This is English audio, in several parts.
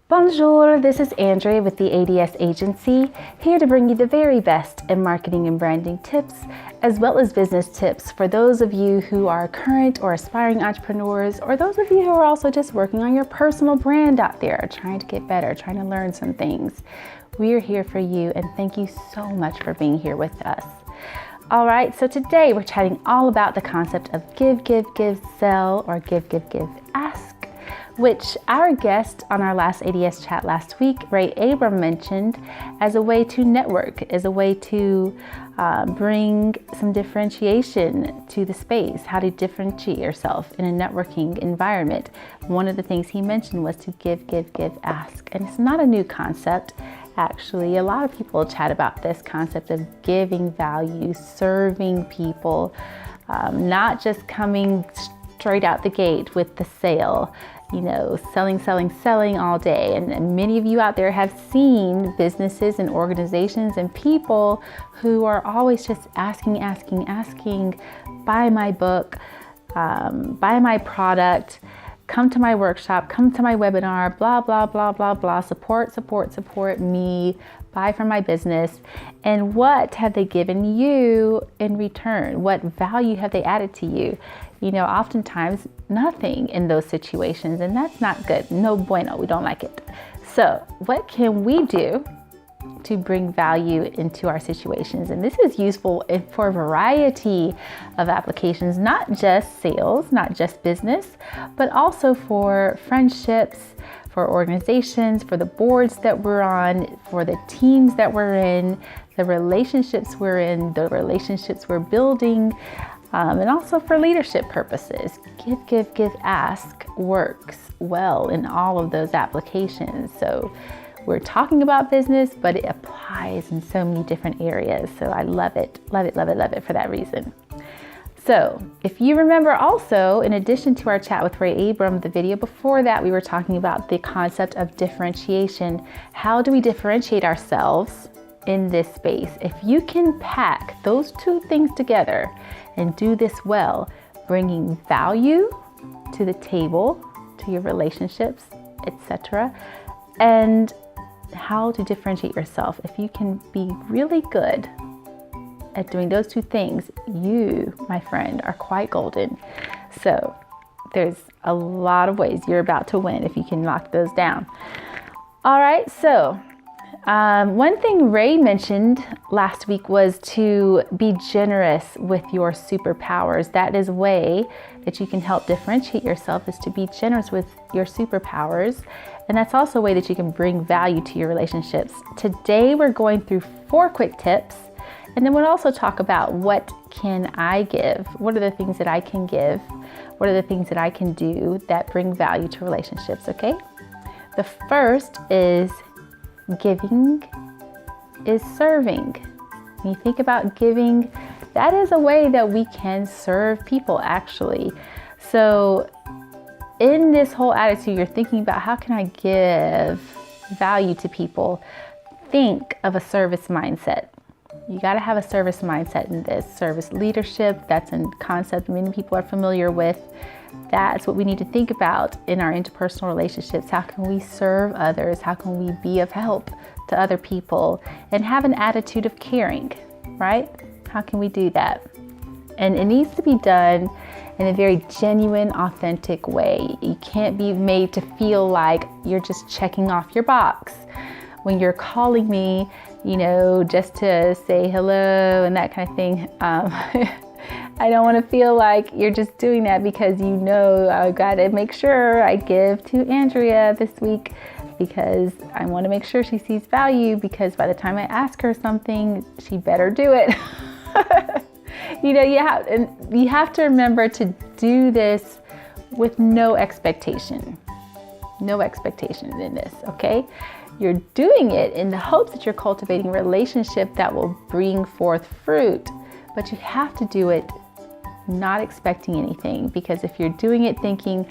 Bonjour, this is Andrea with the ADS Agency, here to bring you the very best in marketing and branding tips, as well as business tips for those of you who are current or aspiring entrepreneurs, or those of you who are also just working on your personal brand out there, trying to get better, trying to learn some things. We are here for you, and thank you so much for being here with us. All right, so today we're chatting all about the concept of give, sell, or give, ask, which our guest on our last ADS chat last week, Ray Abram, mentioned as a way to network, as a way to bring some differentiation to the space, how to differentiate yourself in a networking environment. One of the things he mentioned was to give, ask. And it's not a new concept. Actually, a lot of people chat about this concept of giving value, serving people, not just coming straight out the gate with the sale, selling all day. And many of you out there have seen businesses and organizations and people who are always just asking, buy my book, buy my product, come to my workshop, come to my webinar, blah, blah, support me, buy from my business. And what have they given you in return? What value have they added to you? Oftentimes nothing in those situations, and that's not good. No bueno, we don't like it. So what can we do to bring value into our situations? And this is useful for a variety of applications, not just sales, not just business, but also for friendships, for organizations, for the boards that we're on, for the teams that we're in, the relationships we're in, the relationships we're building, and also for leadership purposes. Give, ask works well in all of those applications. So we're talking about business, but it applies in so many different areas. So I love it for that reason. So if you remember also, in addition to our chat with Ray Abram, the video before that, we were talking about the concept of differentiation. How do we differentiate ourselves in this space? If you can pack those two things together and do this well, bringing value to the table, to your relationships, etc., and how to differentiate yourself. If you can be really good at doing those two things, you, my friend, are quite golden. So there's a lot of ways you're about to win if you can lock those down. All right, so one thing Ray mentioned last week was to be generous with your superpowers. That is a way that you can help differentiate yourself, is to be generous with your superpowers. And that's also a way that you can bring value to your relationships. Today, we're going through 4 quick tips. And then we'll also talk about what can I give? What are the things that I can give? What are the things that I can do that bring value to relationships, okay? The first is giving is serving. When you think about giving, that is a way that we can serve people, actually. So in this whole attitude, you're thinking about how can I give value to people? Think of a service mindset. You got to have a service mindset in this. Service leadership, that's a concept many people are familiar with. That's what we need to think about in our interpersonal relationships. How can we serve others? How can we be of help to other people and have an attitude of caring, right? How can we do that? And it needs to be done in a very genuine, authentic way. You can't be made to feel like you're just checking off your box. When you're calling me, just to say hello and that kind of thing, I don't want to feel like you're just doing that because I got to make sure I give to Andrea this week because I want to make sure she sees value, because by the time I ask her something, she better do it. You have to remember to do this with no expectation. No expectation in this, okay? You're doing it in the hopes that you're cultivating a relationship that will bring forth fruit, but you have to do it not expecting anything, because if you're doing it thinking,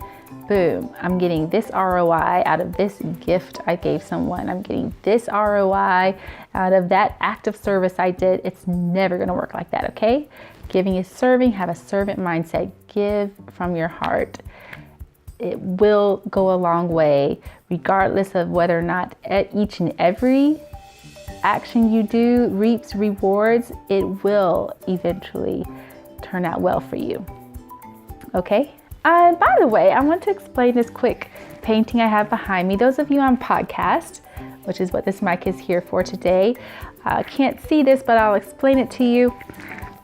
boom, I'm getting this ROI out of this gift I gave someone, I'm getting this ROI out of that act of service I did, it's never going to work like that, okay? Giving is serving. Have a servant mindset. Give from your heart. it will go a long way, regardless of whether or not at each and every action you do reaps rewards. It will eventually turn out well for you. Okay? And by the way, I want to explain this quick painting I have behind me. Those of you on podcast, which is what this mic is here for today, can't see this, but I'll explain it to you.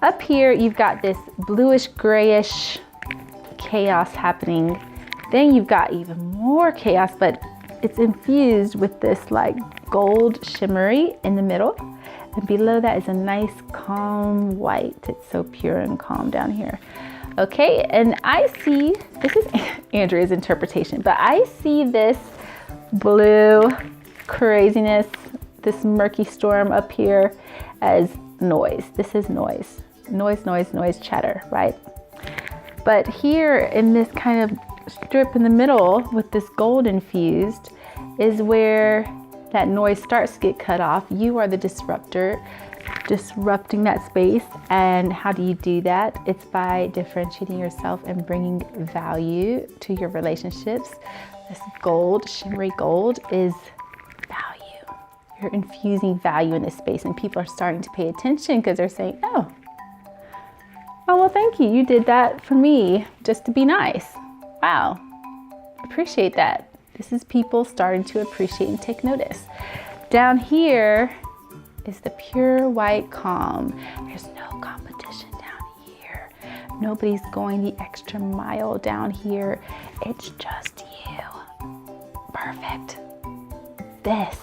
Up here, you've got this bluish grayish chaos happening. Then you've got even more chaos, but it's infused with this like gold shimmery in the middle. And below that is a nice calm white. It's so pure and calm down here. Okay, and I see, this is Andrea's interpretation, but I see this blue craziness, this murky storm up here as noise. This is noise. Noise, chatter, right? But here in this kind of strip in the middle with this gold infused is where that noise starts to get cut off. You are the disruptor, disrupting that space. And how do you do that? It's by differentiating yourself and bringing value to your relationships. This gold, shimmery gold, is value. You're infusing value in this space, and people are starting to pay attention because they're saying, oh, well, thank you. You did that for me just to be nice. Wow, appreciate that. This is people starting to appreciate and take notice. Down here is the pure white calm. There's no competition down here. Nobody's going the extra mile down here. It's just you. Perfect. This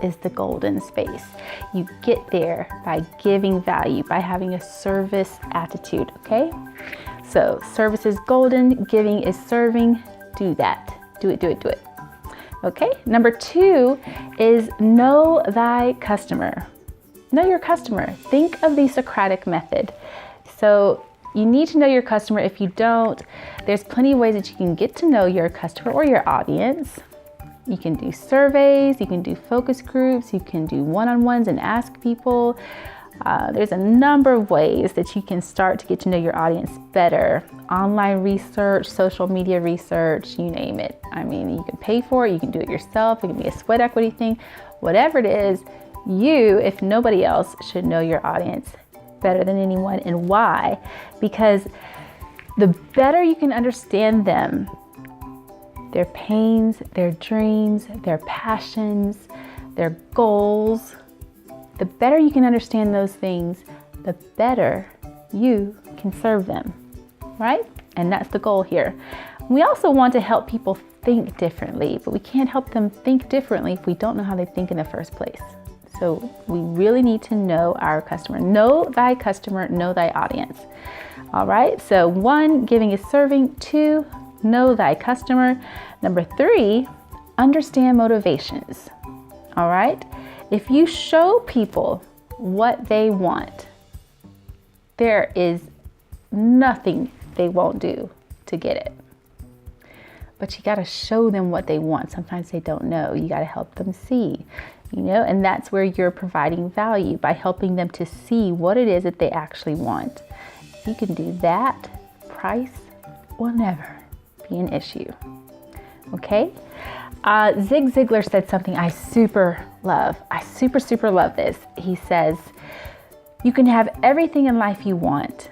is the golden space. You get there by giving value, by having a service attitude, okay? So service is golden, giving is serving. Do that. Do it. Okay, number 2 is know thy customer. Know your customer. Think of the Socratic method. So you need to know your customer. If you don't, there's plenty of ways that you can get to know your customer or your audience. You can do surveys, you can do focus groups, you can do one-on-ones and ask people. There's a number of ways that you can start to get to know your audience better. Online research, social media research, you name it. I mean, you can pay for it, you can do it yourself, it can be a sweat equity thing. Whatever it is, you, if nobody else, should know your audience better than anyone. And why? Because the better you can understand them, their pains, their dreams, their passions, their goals, the better you can understand those things, the better you can serve them, right? And that's the goal here. We also want to help people think differently, but we can't help them think differently if we don't know how they think in the first place. So we really need to know our customer. Know thy customer, know thy audience. All right, so 1, giving is serving. 2, know thy customer. Number 3, understand motivations. All right, if you show people what they want, there is nothing they won't do to get it. But you got to show them what they want. Sometimes they don't know. You got to help them see, and that's where you're providing value, by helping them to see what it is that they actually want. If you can do that, price will never be an issue. Okay? Zig Ziglar said something I super love. I super love this. He says, you can have everything in life you want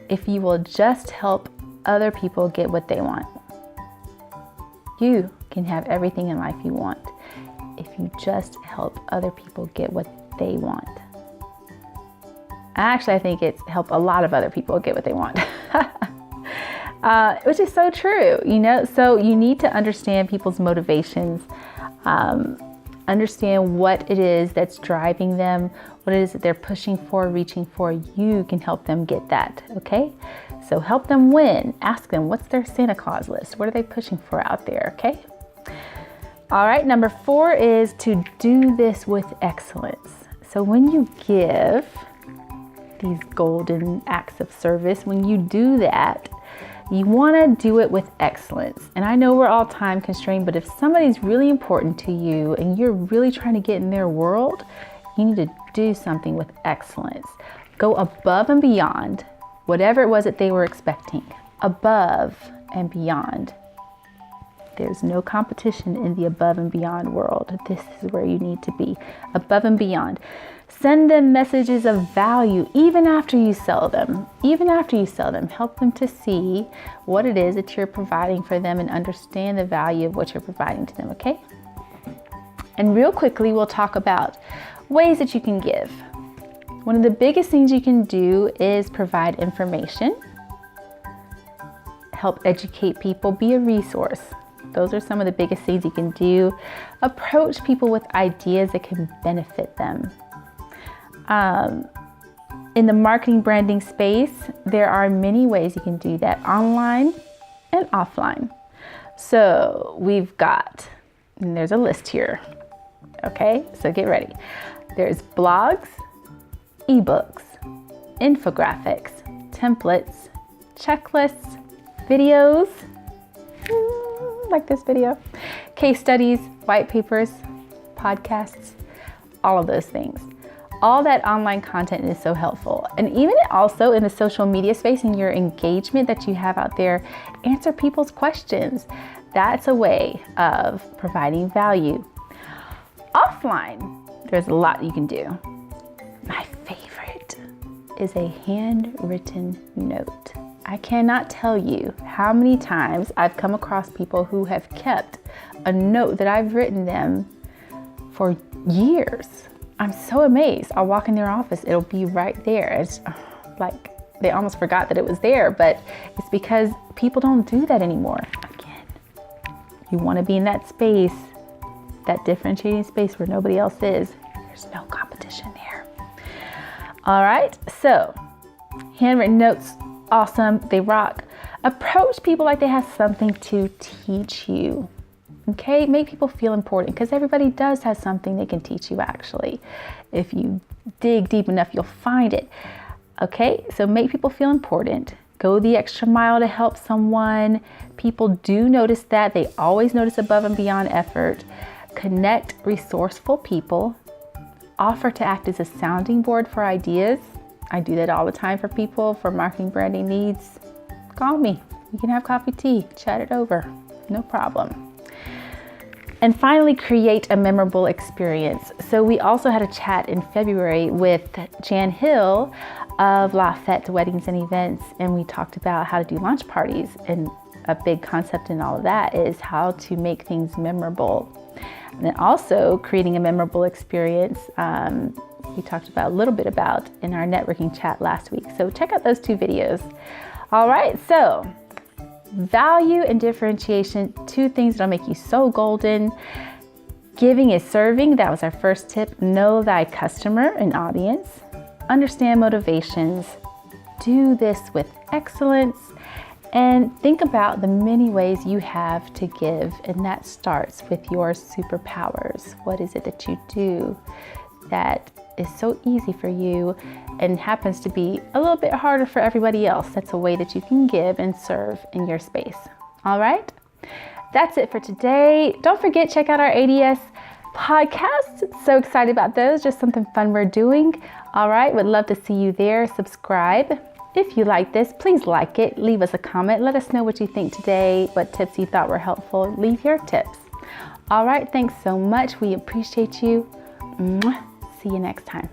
if you will just help other people get what they want. You can have everything in life you want if you just help other people get what they want. Actually, I think it's help a lot of other people get what they want. Which is so true, So you need to understand people's motivations, understand what it is that's driving them, what it is that they're pushing for, reaching for. You can help them get that, okay? So help them win. Ask them, what's their Santa Claus list? What are they pushing for out there, okay? All right, number 4 is to do this with excellence. So when you give these golden acts of service, when you do that, you want to do it with excellence. And I know we're all time constrained, but if somebody's really important to you and you're really trying to get in their world, you need to do something with excellence. Go above and beyond whatever it was that they were expecting. Above and beyond There's no competition in the above and beyond world. This is where you need to be, above and beyond. Send them messages of value even after you sell them. Even after you sell them, help them to see what it is that you're providing for them and understand the value of what you're providing to them, okay? And real quickly, we'll talk about ways that you can give. One of the biggest things you can do is provide information, help educate people, be a resource. Those are some of the biggest things you can do. Approach people with ideas that can benefit them. In the marketing branding space, there are many ways you can do that, online and offline. So we've got, and there's a list here. Okay, so get ready. There's blogs, ebooks, infographics, templates, checklists, videos, like this video, case studies, white papers, podcasts, all of those things. All that online content is so helpful. And even also in the social media space and your engagement that you have out there, answer people's questions. That's a way of providing value. Offline, there's a lot you can do. My favorite is a handwritten note. I cannot tell you how many times I've come across people who have kept a note that I've written them for years. I'm so amazed. I'll walk in their office, it'll be right there. It's like they almost forgot that it was there, but it's because people don't do that anymore. Again, you want to be in that space, that differentiating space where nobody else is. There's no competition there. All right, so handwritten notes, awesome, they rock. Approach people like they have something to teach you. Okay, make people feel important because everybody does have something they can teach you actually. If you dig deep enough, you'll find it. Okay, so make people feel important. Go the extra mile to help someone. People do notice that. They always notice above and beyond effort. Connect resourceful people. Offer to act as a sounding board for ideas. I do that all the time for people for marketing branding needs. Call me. We can have coffee, tea, chat it over. No problem. And finally, create a memorable experience. So we also had a chat in February with Jan Hill of Lafayette Weddings and Events, and we talked about how to do launch parties. And a big concept in all of that is how to make things memorable. And then also creating a memorable experience, we talked about a little bit about in our networking chat last week. So check out those two videos. All right, so value and differentiation, two things that'll make you so golden. Giving is serving. That was our first tip. Know thy customer and audience. Understand motivations. Do this with excellence. And think about the many ways you have to give. And that starts with your superpowers. What is it that you do that is so easy for you and happens to be a little bit harder for everybody else? That's a way that you can give and serve in your space. All right, that's it for today. Don't forget, check out our ADS podcasts. So excited about those. Just something fun we're doing. All right, would love to see you there. Subscribe. If you like this, please like it. Leave us a comment. Let us know what you think today, what tips you thought were helpful. Leave your tips. All right, thanks so much. We appreciate you. Mwah. See you next time.